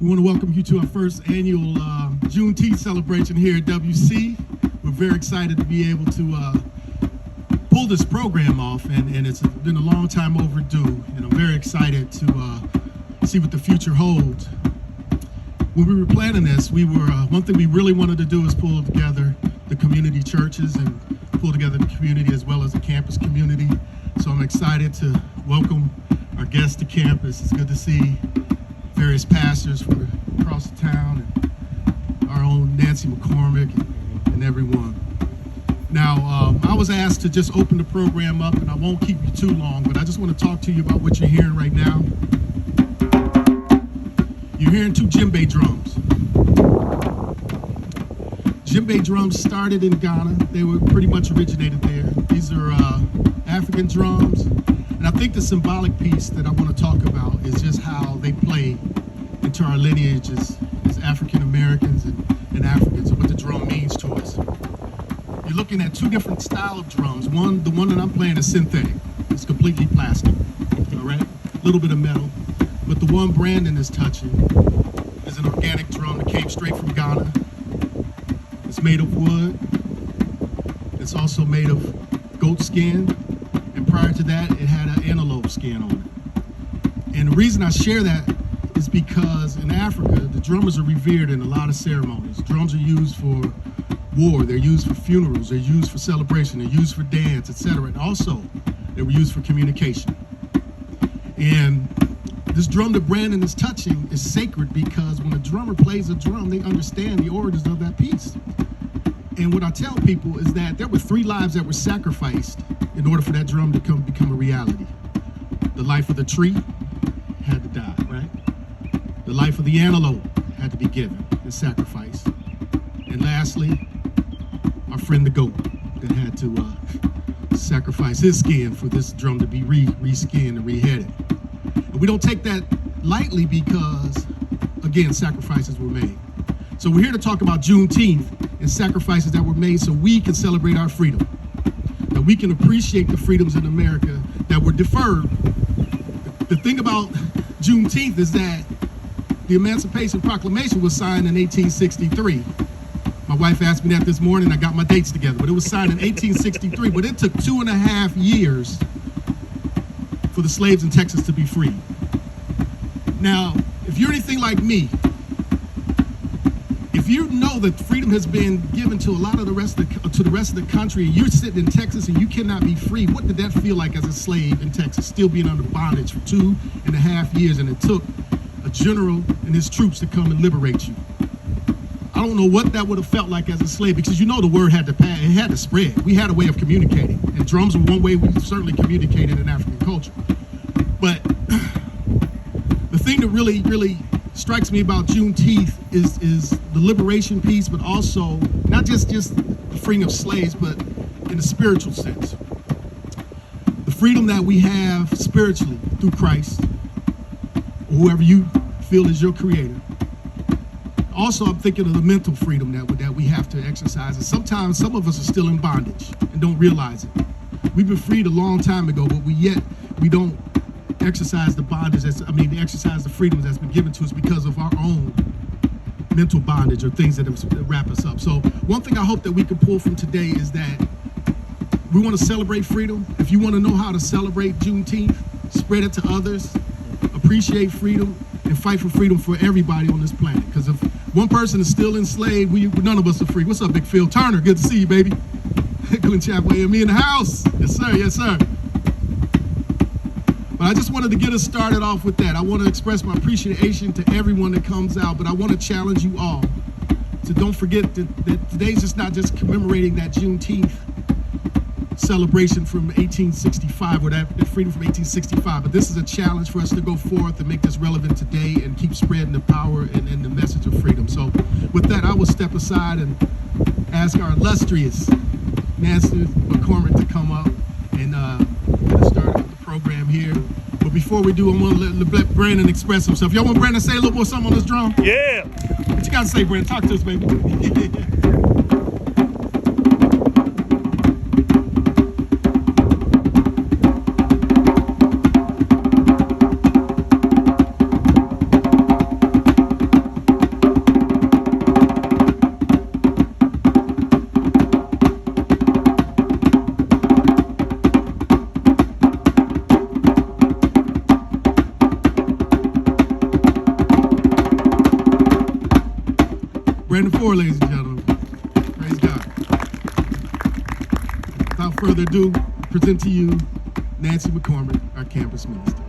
want to welcome you to our first annual Juneteenth celebration here at WC. We're very excited to be able to pull this program off, and it's been a long time overdue, and I'm very excited to see what the future holds. When we were planning this, one thing we really wanted to do is pull together the community churches and pull together the community as well as the campus community. So I'm excited to welcome our guests to campus. It's good to see various pastors from across the town, and our own Nancy McCormick and everyone. Now, I was asked to just open the program up, and I won't keep you too long, but I just want to talk to you about what you're hearing right now. You're hearing two djembe drums. Djembe drums started in Ghana. They were pretty much originated there. These are African drums. And I think the symbolic piece that I want to talk about is just how they play into our lineage as African Americans and Africans, and what the drum means to us. You're looking at two different style of drums. The one that I'm playing is synthetic. It's completely plastic, all right? A little bit of metal. But the one Brandon is touching is an organic drum that came straight from Ghana. It's made of wood. It's also made of goat skin. And prior to that, it had an antelope skin on it. And the reason I share that is because in Africa, the drummers are revered in a lot of ceremonies. Drums are used for war, they're used for funerals, they're used for celebration, they're used for dance, etc. And also, they were used for communication. And this drum that Brandon is touching is sacred because when a drummer plays a drum, they understand the origins of that piece. And what I tell people is that there were 3 lives that were sacrificed in order for that drum to become a reality. The life of the tree had to die, right? The life of the antelope had to be given and sacrificed. And lastly, our friend the goat that had to sacrifice his skin for this drum to be re-skinned and reheaded. And we don't take that lightly because, again, sacrifices were made. So we're here to talk about Juneteenth and sacrifices that were made so we can celebrate our freedom, that we can appreciate the freedoms in America that were deferred. The thing about Juneteenth is that the Emancipation Proclamation was signed in 1863. My wife asked me that this morning. I got my dates together, but it was signed in 1863. But it took 2.5 years for the slaves in Texas to be freed. Now, if you're anything like me, if you know that freedom has been given to the rest of the country, and you're sitting in Texas and you cannot be free, what did that feel like as a slave in Texas, still being under bondage for 2.5 years, and it took a general and his troops to come and liberate you? I don't know what that would have felt like as a slave, because you know the word had to pass, it had to spread. We had a way of communicating, and drums were one way we certainly communicated in African culture. But the thing that really strikes me about Juneteenth is the liberation piece, but also not just the freeing of slaves, but in a spiritual sense. The freedom that we have spiritually through Christ, or whoever you feel is your creator. Also, I'm thinking of the mental freedom that we have to exercise. And sometimes some of us are still in bondage and don't realize it. We've been freed a long time ago, but we don't exercise the bondage, exercise the freedom that's been given to us because of our own mental bondage or things that wrap us up. So one thing I hope that we can pull from today is that we want to celebrate freedom. If you want to know how to celebrate Juneteenth, spread it to others, appreciate freedom, and fight for freedom for everybody on this planet. Because if one person is still enslaved, none of us are free. What's up, Big Phil Turner? Good to see you, baby. Glenn Chapel, me in the house. Yes, sir. Yes, sir. But I just wanted to get us started off with that. I want to express my appreciation to everyone that comes out, but I want to challenge you all to don't forget that today's just not just commemorating that Juneteenth celebration from 1865, or that freedom from 1865, but this is a challenge for us to go forth and make this relevant today and keep spreading the power and the message of freedom. So with that, I will step aside and ask our illustrious Nancy McCormick to come up and get us started with the program here. But before we do, I want to let Brandon express himself. Y'all want Brandon to say a little more something on this drum? Yeah. What you got to say, Brandon? Talk to us, baby. Brandon Ford, ladies and gentlemen. Praise God. Without further ado, present to you Nancy McCormick, our campus minister.